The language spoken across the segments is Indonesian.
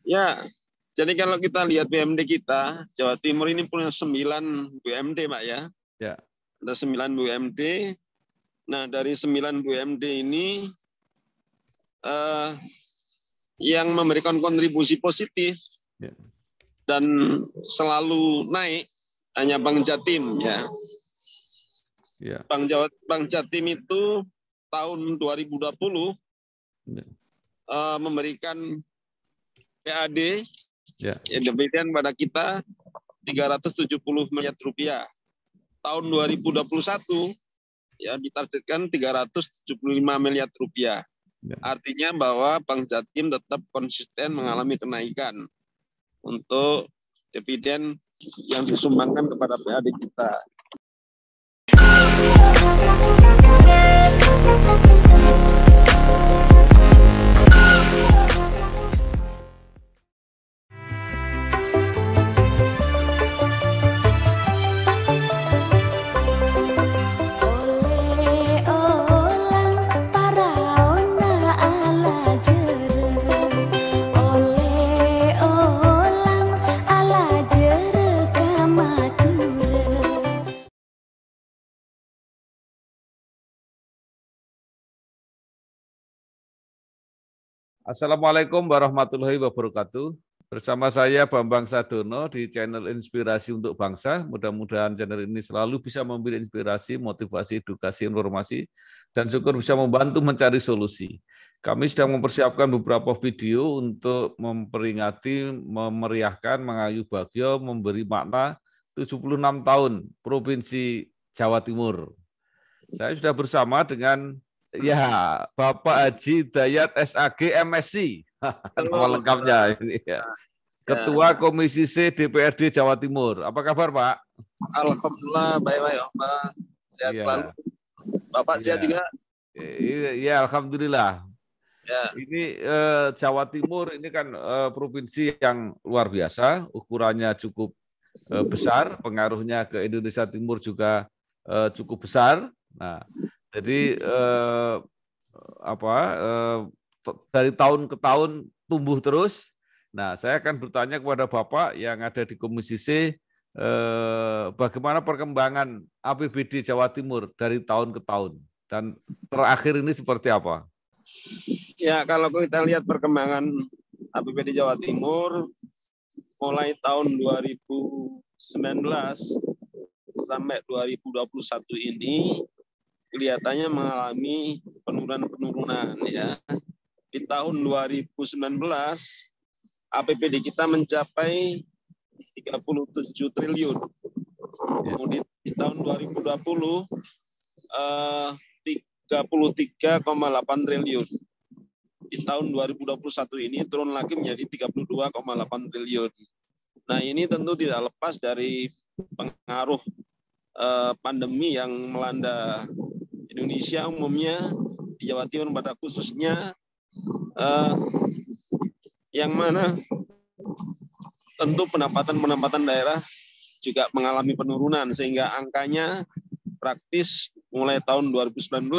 Ya, jadi kalau kita lihat BUMD kita, Jawa Timur ini punya 9 BUMD, Pak ya. Ya. Ada 9 BUMD. Nah, dari 9 BUMD ini yang memberikan kontribusi positif dan selalu naik hanya Bank Jatim ya. Bank Jatim itu tahun 2020 memberikan PAD dividen pada kita 370 miliar rupiah. Tahun 2021 ya ditargetkan 375 miliar rupiah. Artinya bahwa Bank Jatim tetap konsisten mengalami kenaikan untuk dividen yang disumbangkan kepada PAD kita. Assalamualaikum warahmatullahi wabarakatuh. Bersama saya Bambang Sadono di channel Inspirasi untuk Bangsa. Mudah-mudahan channel ini selalu bisa memberi inspirasi, motivasi, edukasi, informasi, dan syukur bisa membantu mencari solusi. Kami sedang mempersiapkan beberapa video untuk memperingati, memeriahkan, mengayu bagio, memberi makna 76 tahun Provinsi Jawa Timur. Saya sudah bersama dengan Bapak Haji Dayat SAG MSc, nama lengkapnya ini ya. Ketua Komisi C DPRD Jawa Timur. Apa kabar Pak? Alhamdulillah baik-baik Pak. Sehat selalu. Bapak sehat juga? Iya, alhamdulillah. Ya. Ini Jawa Timur ini kan provinsi yang luar biasa, ukurannya cukup besar, pengaruhnya ke Indonesia Timur juga cukup besar. Nah, jadi dari tahun ke tahun tumbuh terus. Nah, saya akan bertanya kepada Bapak yang ada di Komisi C, bagaimana perkembangan APBD Jawa Timur dari tahun ke tahun dan terakhir ini seperti apa? Ya, kalau kita lihat perkembangan APBD Jawa Timur mulai tahun 2019 sampai 2021 ini kelihatannya mengalami penurunan ya. Di tahun 2019 APBD kita mencapai 37 triliun. Kemudian di tahun 2020 33,8 triliun. Di tahun 2021 ini turun lagi menjadi 32,8 triliun. Nah, ini tentu tidak lepas dari pengaruh pandemi yang melanda Indonesia umumnya, di Jawa Timur pada khususnya, yang mana tentu pendapatan daerah juga mengalami penurunan sehingga angkanya praktis mulai tahun 2019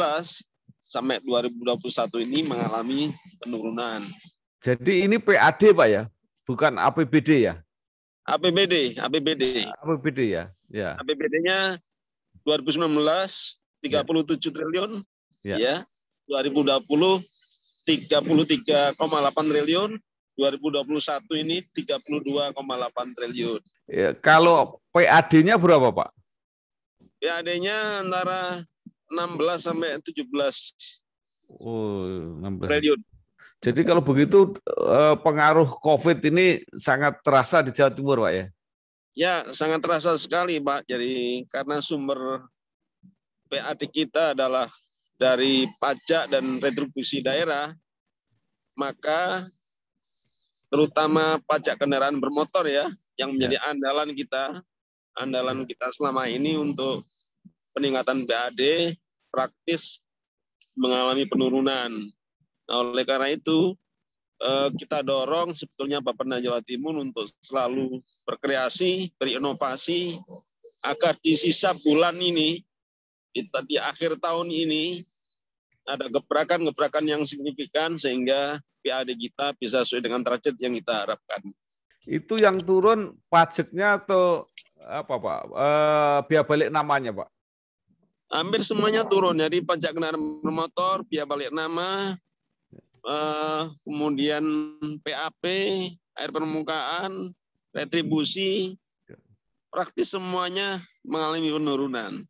sampai 2021 ini mengalami penurunan. Jadi ini PAD Pak ya, bukan APBD ya? APBD ya. Ya. APBD-nya 2019 37 triliun, ya. 2020 33,8 triliun, 2021 ini 32,8 triliun. Ya, kalau PAD-nya berapa, Pak? PAD-nya antara 16 sampai 17 triliun. Jadi kalau begitu pengaruh COVID ini sangat terasa di Jawa Timur, Pak ya? Ya, sangat terasa sekali, Pak. Jadi karena sumber PAD kita adalah dari pajak dan retribusi daerah, maka terutama pajak kendaraan bermotor ya, yang menjadi andalan kita selama ini untuk peningkatan PAD praktis mengalami penurunan. Nah, oleh karena itu kita dorong sebetulnya Bappenas Jawa Timur untuk selalu berkreasi, berinovasi agar di sisa bulan ini, di akhir tahun ini ada gebrakan-gebrakan yang signifikan sehingga PAD kita bisa sesuai dengan target yang kita harapkan. Itu yang turun pajaknya atau apa Pak? Biaya balik namanya Pak? Hampir semuanya turun. Jadi pajak kendaraan bermotor, biaya balik nama, kemudian PAP, air permukaan, retribusi, praktis semuanya mengalami penurunan.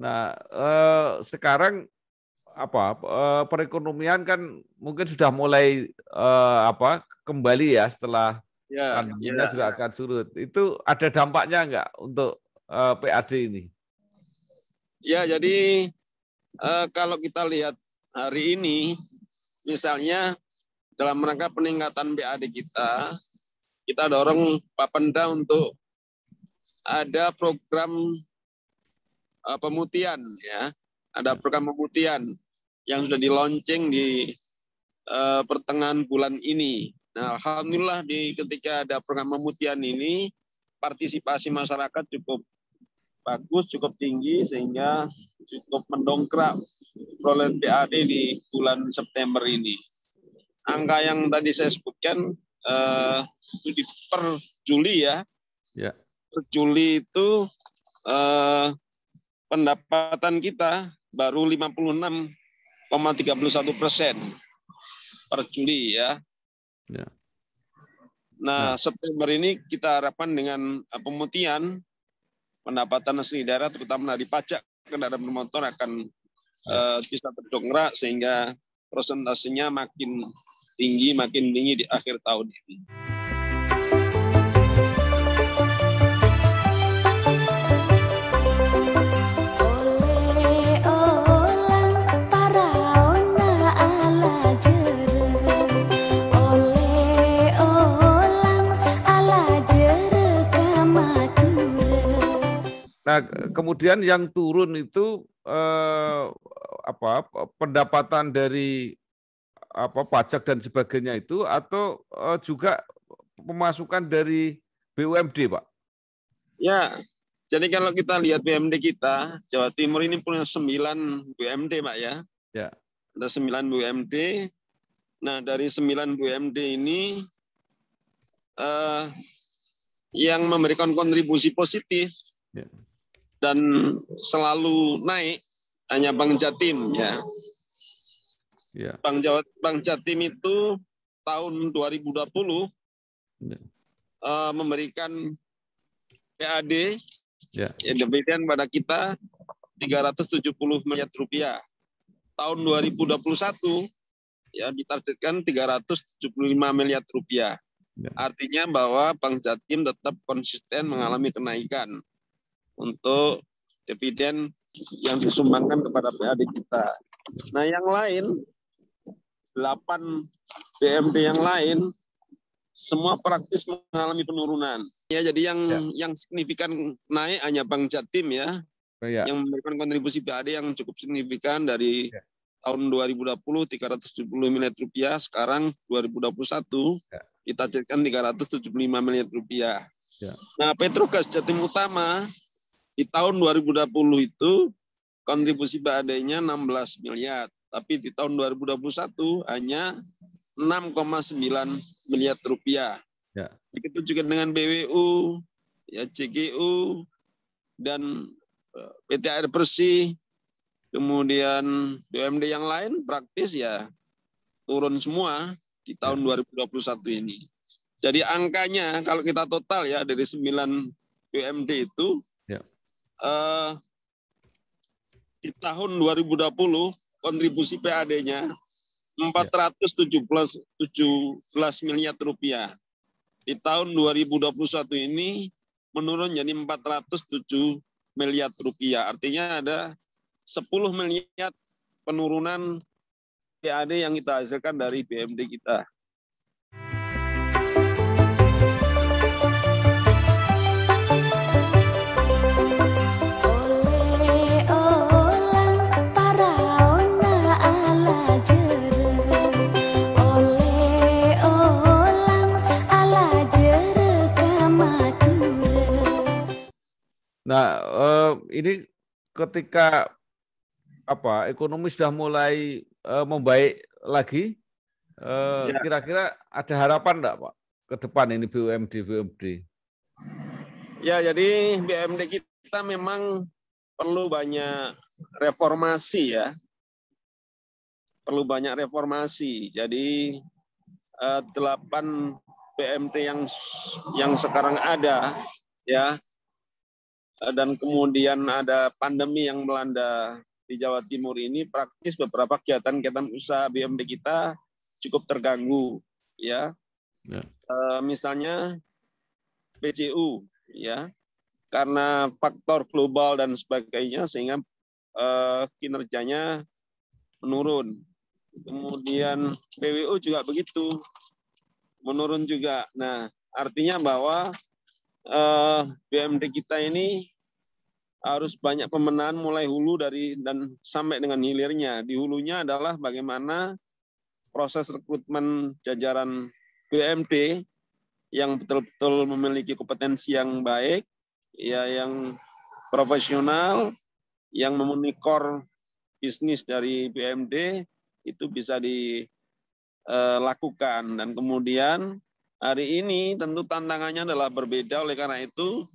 Nah, sekarang perekonomian kan mungkin sudah mulai kembali ya setelah pandeminya juga akan surut. Itu ada dampaknya enggak untuk PAD ini? Ya, jadi kalau kita lihat hari ini, misalnya dalam rangka peningkatan PAD kita dorong Bapenda untuk ada program pemutihan, ya, ada program pemutihan yang sudah di-launching di pertengahan bulan ini. Nah, alhamdulillah ketika ada program pemutihan ini, partisipasi masyarakat cukup bagus, cukup tinggi, sehingga cukup mendongkrak perolehan PAD di bulan September ini. Angka yang tadi saya sebutkan per Juli ya. Per Juli itu pendapatan kita baru 56,31% per Juli ya. Nah, September ini kita harapkan dengan pemutihan pendapatan asli daerah, terutama dari pajak kendaraan bermotor akan bisa terdongkrak sehingga persentasenya makin tinggi di akhir tahun ini. Nah, kemudian yang turun itu pendapatan dari pajak dan sebagainya itu, atau juga pemasukan dari BUMD, Pak? Ya, jadi kalau kita lihat BUMD kita, Jawa Timur ini punya 9 BUMD, Pak ya. Ya. Ada 9 BUMD. Nah, dari 9 BUMD ini yang memberikan kontribusi positif dan selalu naik hanya Bank Jatim ya. Bank Jatim itu tahun 2020 memberikan PAD dividen pada kita 370 miliar rupiah. Tahun 2021 ya ditargetkan 375 miliar rupiah. Artinya bahwa Bank Jatim tetap konsisten mengalami kenaikan untuk dividen yang disumbangkan kepada PAD kita. Nah, yang lain 8 BUMD yang lain semua praktis mengalami penurunan. Ya, jadi yang signifikan naik hanya Bank Jatim ya. Yang memberikan kontribusi PAD yang cukup signifikan dari tahun 2020 370 miliar rupiah, sekarang 2021 ditargetkan 375 miliar rupiah. Nah, Petrogas Jatim Utama di tahun 2020 itu kontribusi PAD-nya 16 miliar, tapi di tahun 2021 hanya 6,9 miliar rupiah. Begitu juga dengan BWU, ya, CGU, dan PT Air Bersih, kemudian BUMD yang lain praktis ya turun semua di tahun 2021 ini. Jadi angkanya kalau kita total ya dari 9 BUMD itu di tahun 2020 kontribusi PAD-nya 417 miliar rupiah. Di tahun 2021 ini menurun jadi 407 miliar rupiah. Artinya ada 10 miliar penurunan PAD yang kita hasilkan dari BUMD kita. ini ketika ekonomi sudah mulai membaik lagi, Ya, kira-kira ada harapan enggak, Pak, ke depan ini BUMD? ya, jadi BUMD kita memang perlu banyak reformasi ya, perlu banyak reformasi. Jadi 8 BUMD yang sekarang ada ya, dan kemudian ada pandemi yang melanda di Jawa Timur ini, praktis beberapa kegiatan-kegiatan usaha BUMD kita cukup terganggu ya. Ya. Misalnya PJU ya, karena faktor global dan sebagainya sehingga kinerjanya menurun. Kemudian PWU juga begitu, menurun juga. Nah, artinya bahwa BUMD kita ini harus banyak pemenahan mulai hulu dan sampai dengan hilirnya. Di hulunya adalah bagaimana proses rekrutmen jajaran BUMD yang betul-betul memiliki kompetensi yang baik, ya, yang profesional, yang memenuhi core bisnis dari BUMD itu bisa dilakukan. Dan kemudian hari ini tentu tantangannya adalah berbeda, oleh karena itu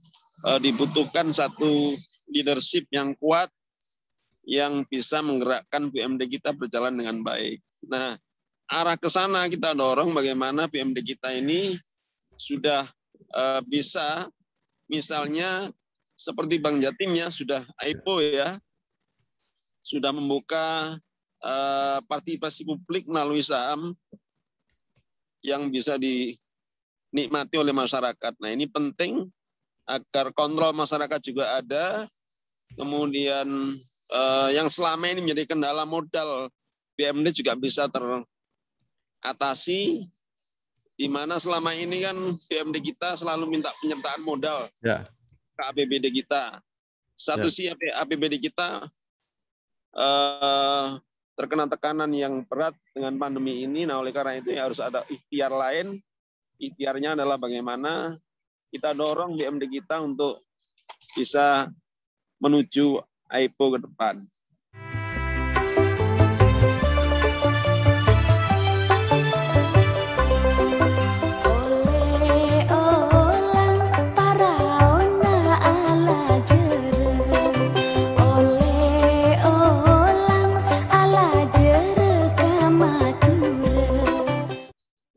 dibutuhkan satu leadership yang kuat yang bisa menggerakkan BUMD kita berjalan dengan baik. Nah, arah ke sana kita dorong bagaimana BUMD kita ini sudah bisa, misalnya seperti Bank Jatim ya, sudah IPO ya, sudah membuka partisipasi publik melalui saham yang bisa dinikmati oleh masyarakat. Nah, ini penting agar kontrol masyarakat juga ada. Kemudian yang selama ini menjadi kendala modal BUMD juga bisa teratasi, di mana selama ini kan BUMD kita selalu minta penyertaan modal ke APBD kita. Satu sih APBD kita terkena tekanan yang berat dengan pandemi ini. Nah, oleh karena itu ya harus ada ikhtiar lain. Ikhtiarnya adalah bagaimana kita dorong BUMD kita untuk bisa menuju IPO ke depan.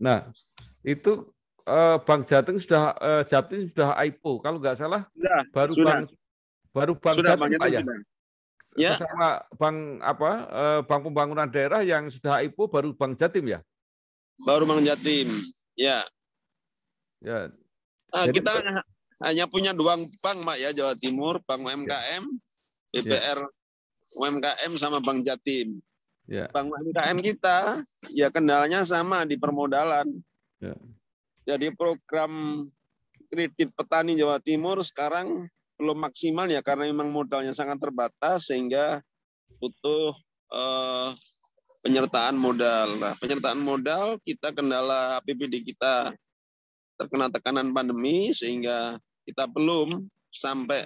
Nah, itu Bank Jatim sudah IPO, kalau nggak salah baru Bank Jatim, Pak ya. Ya. Sesama Bank Pembangunan Daerah yang sudah IPO baru Bank Jatim ya. Baru Bank Jatim, ya. Ya. Jadi, kita hanya punya 2 bank, Pak ya, Jawa Timur, Bank UMKM, BPR UMKM sama Bank Jatim. Ya. Bank UMKM kita ya kendalanya sama di permodalan. Ya. Jadi program kredit petani Jawa Timur sekarang belum maksimal ya, karena memang modalnya sangat terbatas sehingga butuh penyertaan modal. Nah, penyertaan modal kita kendala APBD kita terkena tekanan pandemi sehingga kita belum sampai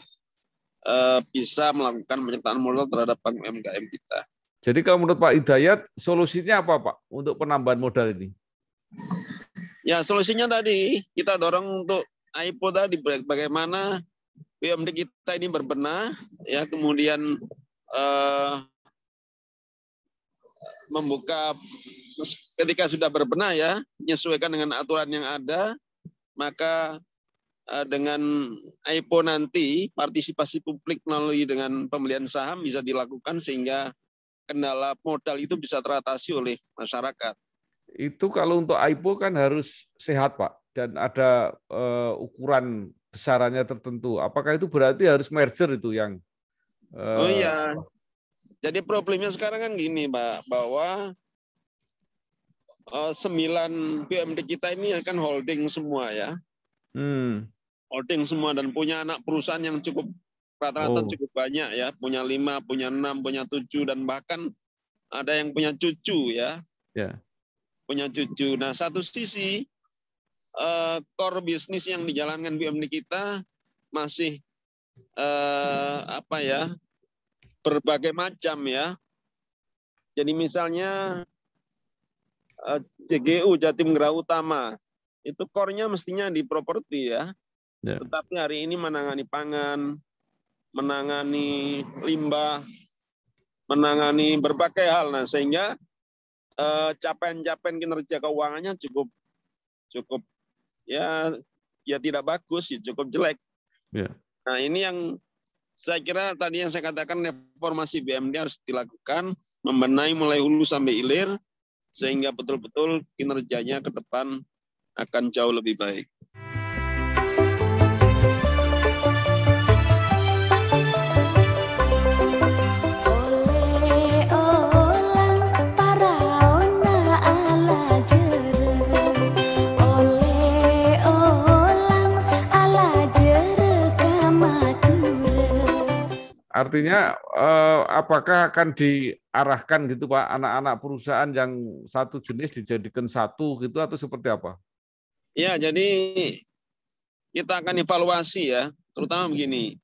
bisa melakukan penyertaan modal terhadap bank UMKM kita. Jadi kalau menurut Pak Hidayat, solusinya apa Pak untuk penambahan modal ini? Ya, solusinya tadi kita dorong untuk IPO tadi, bagaimana BUMD kita ini berbenah, ya, kemudian membuka ketika sudah berbenah ya, menyesuaikan dengan aturan yang ada, maka dengan IPO nanti partisipasi publik melalui dengan pembelian saham bisa dilakukan sehingga kendala modal itu bisa teratasi oleh masyarakat. Itu kalau untuk IPO kan harus sehat Pak, dan ada ukuran besarannya tertentu. Apakah itu berarti harus merger itu yang? Oh iya, jadi problemnya sekarang kan gini Pak, bahwa 9 BUMD kita ini kan holding semua ya. Holding semua dan punya anak perusahaan yang cukup rata-rata cukup banyak ya, punya 5, punya 6, punya 7, dan bahkan ada yang punya cucu ya. Punya cucu. Nah, satu sisi core bisnis yang dijalankan BUMD kita masih apa ya, berbagai macam ya. Jadi misalnya JGU Jatim Gerah Utama itu core-nya mestinya di properti ya. Tetapi hari ini menangani pangan, menangani limbah, menangani berbagai hal. Nah, sehingga capaian-capaian kinerja keuangannya cukup ya tidak bagus, ya cukup jelek. Nah, ini yang saya kira tadi yang saya katakan, reformasi BMD harus dilakukan, membenahi mulai hulu sampai hilir, sehingga betul-betul kinerjanya ke depan akan jauh lebih baik. Artinya apakah akan diarahkan gitu Pak, anak-anak perusahaan yang satu jenis dijadikan satu gitu atau seperti apa? Ya, jadi kita akan evaluasi ya, terutama begini,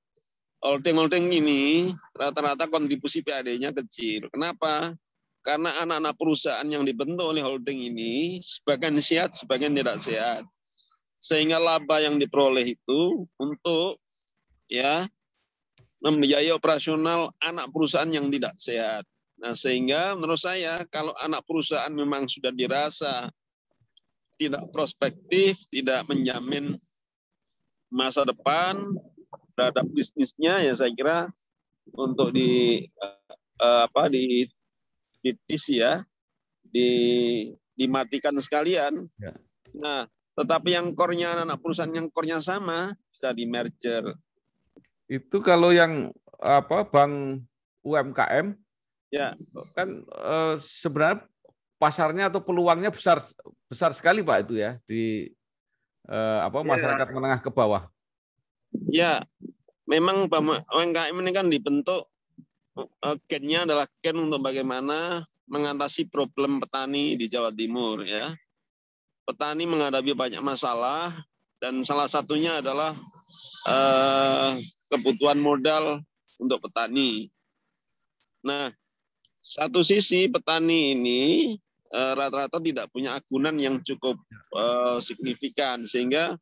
holding ini rata-rata kontribusi PAD-nya kecil. Kenapa? Karena anak-anak perusahaan yang dibentuk oleh holding ini sebagian sehat, sebagian tidak sehat. Sehingga laba yang diperoleh itu untuk ya membiayai operasional anak perusahaan yang tidak sehat. Nah, sehingga menurut saya kalau anak perusahaan memang sudah dirasa tidak prospektif, tidak menjamin masa depan terhadap bisnisnya, ya saya kira untuk dimatikan sekalian. Ya. Nah, tetapi yang core-nya anak perusahaan yang core-nya sama bisa di merger. Itu kalau yang bank UMKM, ya kan sebenarnya pasarnya atau peluangnya besar sekali Pak itu ya di masyarakat menengah ke bawah. Ya, memang UMKM ini kan dibentuk gen-nya adalah gen untuk bagaimana mengatasi problem petani di Jawa Timur ya. Petani menghadapi banyak masalah dan salah satunya adalah kebutuhan modal untuk petani. Nah, satu sisi petani ini rata-rata tidak punya agunan yang cukup signifikan, sehingga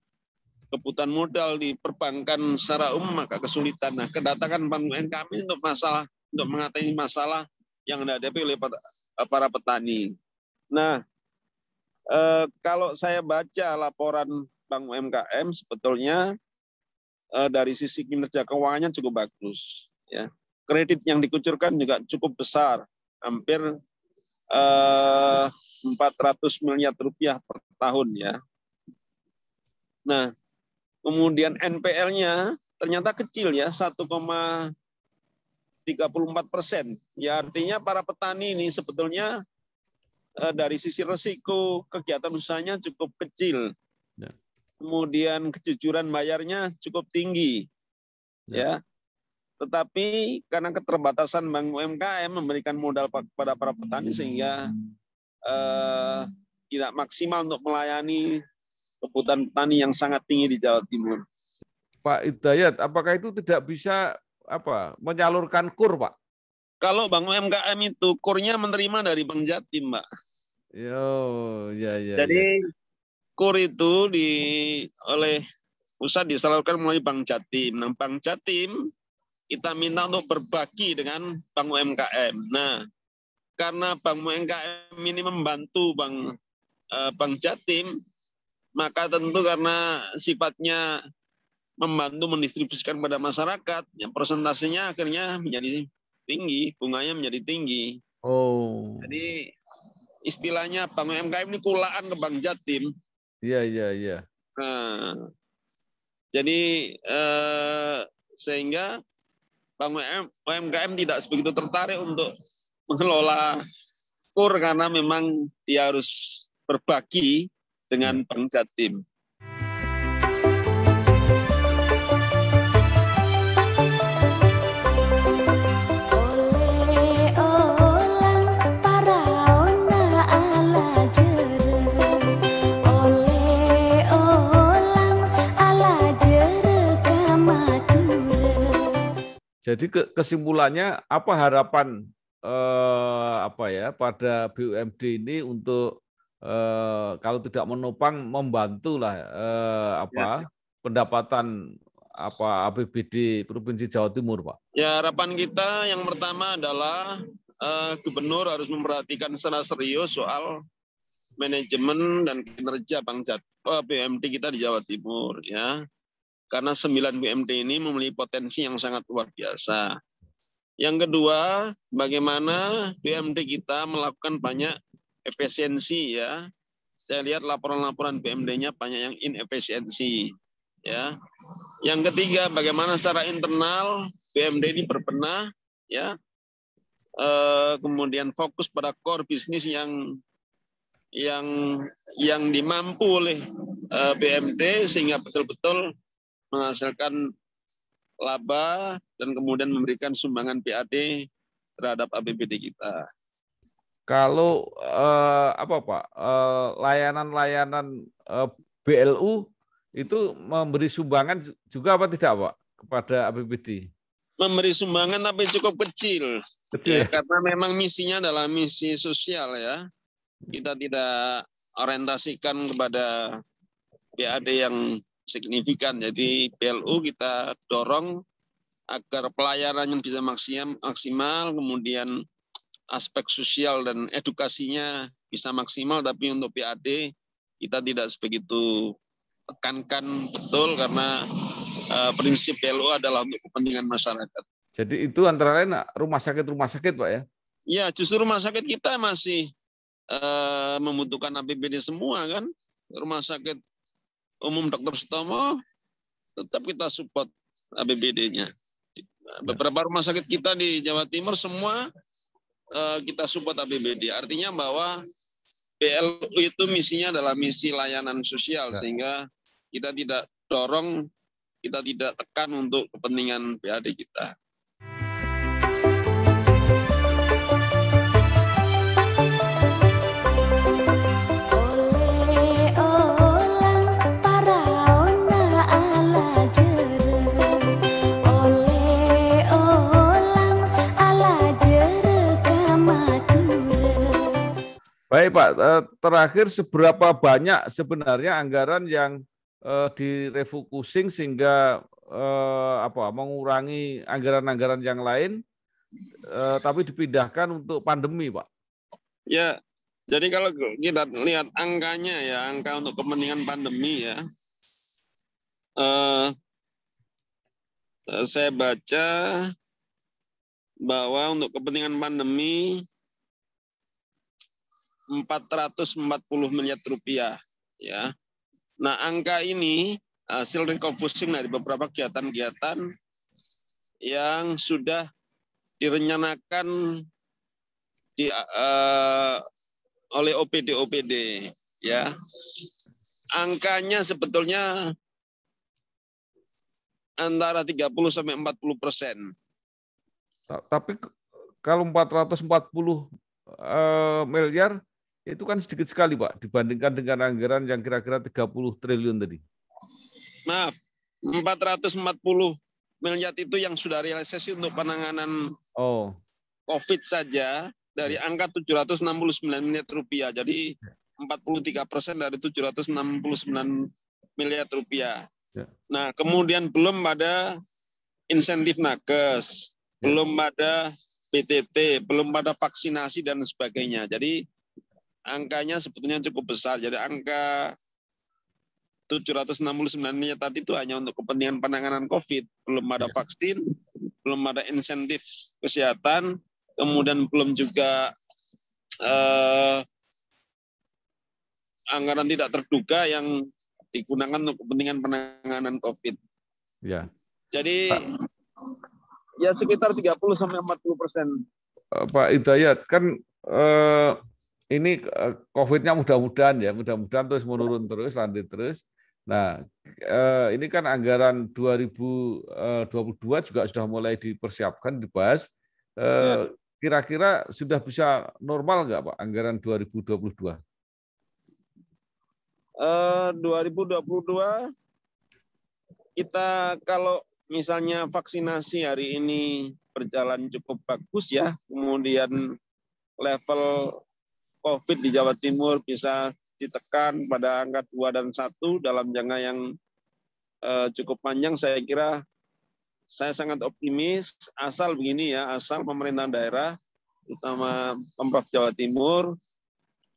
kebutuhan modal di perbankan secara umum maka kesulitan. Nah, kedatangan Bank UMKM untuk mengatasi masalah yang dihadapi oleh para petani. Nah, kalau saya baca laporan Bank UMKM sebetulnya dari sisi kinerja keuangannya cukup bagus. Ya. Kredit yang dikucurkan juga cukup besar, hampir 400 miliar rupiah per tahun ya. Nah, kemudian NPL-nya ternyata kecil ya, 1,34%. Ya artinya para petani ini sebetulnya dari sisi risiko kegiatan usahanya cukup kecil. Ya. Kemudian kejujuran bayarnya cukup tinggi. Ya. Tetapi karena keterbatasan Bank UMKM memberikan modal kepada para petani sehingga tidak maksimal untuk melayani kebutuhan petani yang sangat tinggi di Jawa Timur. Pak Hidayat, apakah itu tidak bisa menyalurkan KUR, Pak? Kalau Bank UMKM itu KUR-nya menerima dari Bank Jatim, Pak. Jadi KUR itu oleh pusat disalurkan melalui Bank Jatim. Nah, Bank Jatim kita minta untuk berbagi dengan Bank UMKM. Nah, karena Bank UMKM ini membantu Bank Jatim, maka tentu karena sifatnya membantu mendistribusikan pada masyarakat, ya persentasenya akhirnya menjadi tinggi, bunganya menjadi tinggi. Jadi istilahnya Bank UMKM ini kulaan ke Bank Jatim. Iya. Nah, jadi sehingga Bank UMKM tidak begitu tertarik untuk mengelola KUR karena memang dia harus berbagi dengan Bank Jatim. Jadi kesimpulannya apa harapan pada BUMD ini untuk kalau tidak menopang membantulah pendapatan APBD Provinsi Jawa Timur, Pak? Ya, harapan kita yang pertama adalah gubernur harus memperhatikan secara serius soal manajemen dan kinerja BUMD kita di Jawa Timur, ya. Karena 9 BUMD ini memiliki potensi yang sangat luar biasa. Yang kedua, bagaimana BUMD kita melakukan banyak efisiensi, ya. Saya lihat laporan-laporan BUMD-nya banyak yang inefisiensi, ya. Yang ketiga, bagaimana secara internal BUMD ini berbenah, ya. Kemudian fokus pada core bisnis yang dimampu oleh BUMD sehingga betul-betul menghasilkan laba dan kemudian memberikan sumbangan PAD terhadap APBD kita. Kalau Pak, layanan-layanan BLU itu memberi sumbangan juga apa tidak, Pak, kepada APBD? Memberi sumbangan tapi cukup kecil. Kecil, Ya, karena memang misinya adalah misi sosial, ya. Kita tidak orientasikan kepada PAD yang signifikan. Jadi BLU kita dorong agar pelayanannya bisa maksimal, kemudian aspek sosial dan edukasinya bisa maksimal, tapi untuk PAD kita tidak sebegitu tekankan betul karena prinsip BLU adalah untuk kepentingan masyarakat. Jadi itu antara lain rumah sakit, Pak, ya? Ya, justru rumah sakit kita masih membutuhkan APBD semua, kan. Rumah sakit umum Dr. Sutomo tetap kita support APBD-nya. Beberapa rumah sakit kita di Jawa Timur semua kita support APBD. Artinya bahwa BLU itu misinya adalah misi layanan sosial, sehingga kita tidak dorong, kita tidak tekan untuk kepentingan PAD kita. Baik, Pak, terakhir seberapa banyak sebenarnya anggaran yang direfocusing sehingga mengurangi anggaran-anggaran yang lain tapi dipindahkan untuk pandemi, Pak? Ya, jadi kalau kita lihat angkanya, ya, angka untuk kepentingan pandemi, ya, saya baca bahwa untuk kepentingan pandemi 440 miliar rupiah, ya. Nah, angka ini hasil refocusing dari beberapa kegiatan-kegiatan yang sudah direncanakan oleh OPD, ya. Angkanya sebetulnya antara 30 sampai 40%. Tapi kalau 440 miliar itu kan sedikit sekali, Pak, dibandingkan dengan anggaran yang kira-kira 30 triliun tadi. Maaf, 440 miliar itu yang sudah realisasi untuk penanganan COVID saja dari angka 769 miliar rupiah. Jadi 43% dari 769 miliar rupiah. Nah, kemudian belum ada insentif nakes, belum ada PTT, belum ada vaksinasi dan sebagainya. Jadi angkanya sebetulnya cukup besar. Jadi angka 769 miliar tadi itu hanya untuk kepentingan penanganan COVID. Belum ada vaksin, belum ada insentif kesehatan, kemudian belum juga anggaran tidak terduga yang digunakan untuk kepentingan penanganan COVID. Ya. Jadi ya sekitar 30-40%. Pak Hidayat, kan ini COVID-nya mudah-mudahan terus menurun terus, lanjut terus. Nah, ini kan anggaran 2022 juga sudah mulai dipersiapkan, dibahas. Kira-kira sudah bisa normal nggak, Pak, anggaran 2022? 2022 kita kalau misalnya vaksinasi hari ini berjalan cukup bagus ya, kemudian level COVID di Jawa Timur bisa ditekan pada angka 2 dan 1 dalam jangka yang cukup panjang, saya kira saya sangat optimis asal begini ya, asal pemerintah daerah, terutama Pemprov Jawa Timur,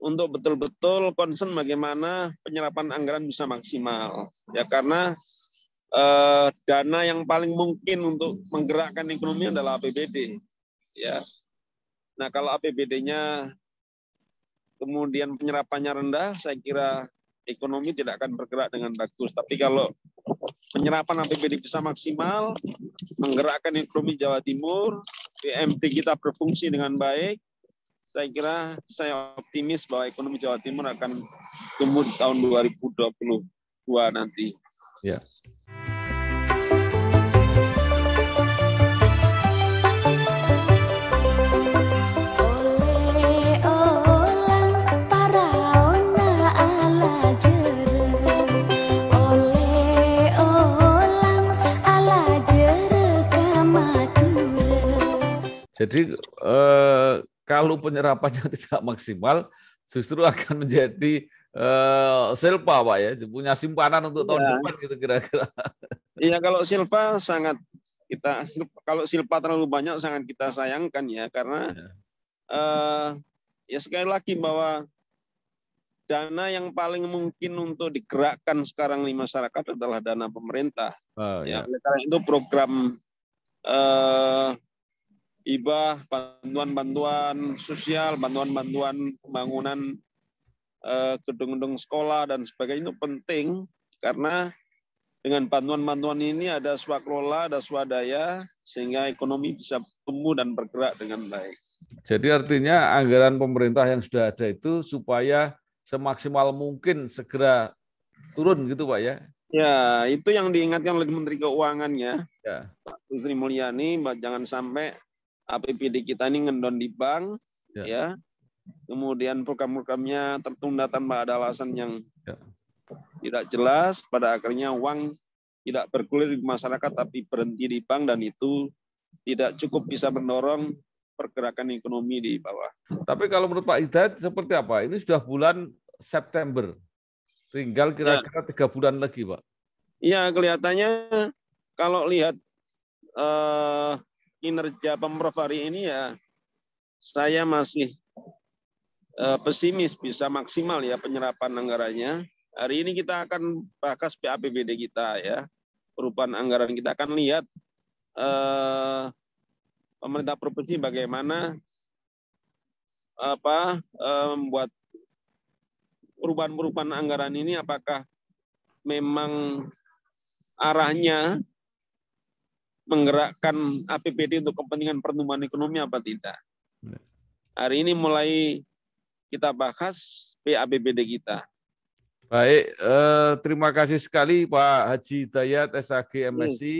untuk betul-betul concern bagaimana penyerapan anggaran bisa maksimal. Ya karena dana yang paling mungkin untuk menggerakkan ekonomi adalah APBD. Ya. Nah kalau APBD-nya kemudian penyerapannya rendah, saya kira ekonomi tidak akan bergerak dengan bagus. Tapi kalau penyerapan APBD bisa maksimal, menggerakkan ekonomi Jawa Timur, PMT kita berfungsi dengan baik, saya kira saya optimis bahwa ekonomi Jawa Timur akan tumbuh di tahun 2022 nanti. Ya. Jadi kalau penyerapannya tidak maksimal, justru akan menjadi silpa, Pak ya, punya simpanan untuk tahun depan gitu kira-kira. Iya, kalau silpa sangat kalau silpa terlalu banyak sangat kita sayangkan ya, karena ya sekali lagi bahwa dana yang paling mungkin untuk digerakkan sekarang di masyarakat adalah dana pemerintah. Ya, oleh karena itu program hibah, bantuan-bantuan sosial, bantuan-bantuan pembangunan gedung-gedung sekolah dan sebagainya itu penting, karena dengan bantuan-bantuan ini ada swakelola, ada swadaya, sehingga ekonomi bisa tumbuh dan bergerak dengan baik. Jadi artinya anggaran pemerintah yang sudah ada itu supaya semaksimal mungkin segera turun gitu Pak ya? Ya, itu yang diingatkan oleh Menteri Keuangan ya, Pak Sri Mulyani, jangan sampai APBD kita ini ngendon di bank, ya. Kemudian program-programnya tertunda tanpa ada alasan yang tidak jelas, pada akhirnya uang tidak bergulir di masyarakat tapi berhenti di bank, dan itu tidak cukup bisa mendorong pergerakan ekonomi di bawah. Tapi kalau menurut Pak Hidayat seperti apa? Ini sudah bulan September, tinggal kira-kira 3 bulan lagi, Pak. Iya, kelihatannya kalau lihat kinerja Pemprov hari ini ya, saya masih pesimis bisa maksimal ya penyerapan anggarannya. Hari ini kita akan bahas PAPBD kita ya, perubahan anggaran. Kita akan lihat pemerintah provinsi bagaimana membuat perubahan-perubahan anggaran ini, apakah memang arahnya menggerakkan APBD untuk kepentingan pertumbuhan ekonomi apa tidak. Hari ini mulai kita bahas PAPBD kita. Baik, terima kasih sekali Pak Haji Hidayat, SHG MSI,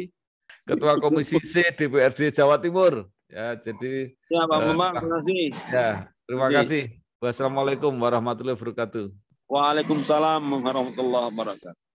Ketua Komisi C DPRD Jawa Timur. Ya, jadi ya Pak Bambang, terima kasih. Ya, terima kasih. Wassalamualaikum warahmatullahi wabarakatuh. Waalaikumsalam warahmatullahi wabarakatuh.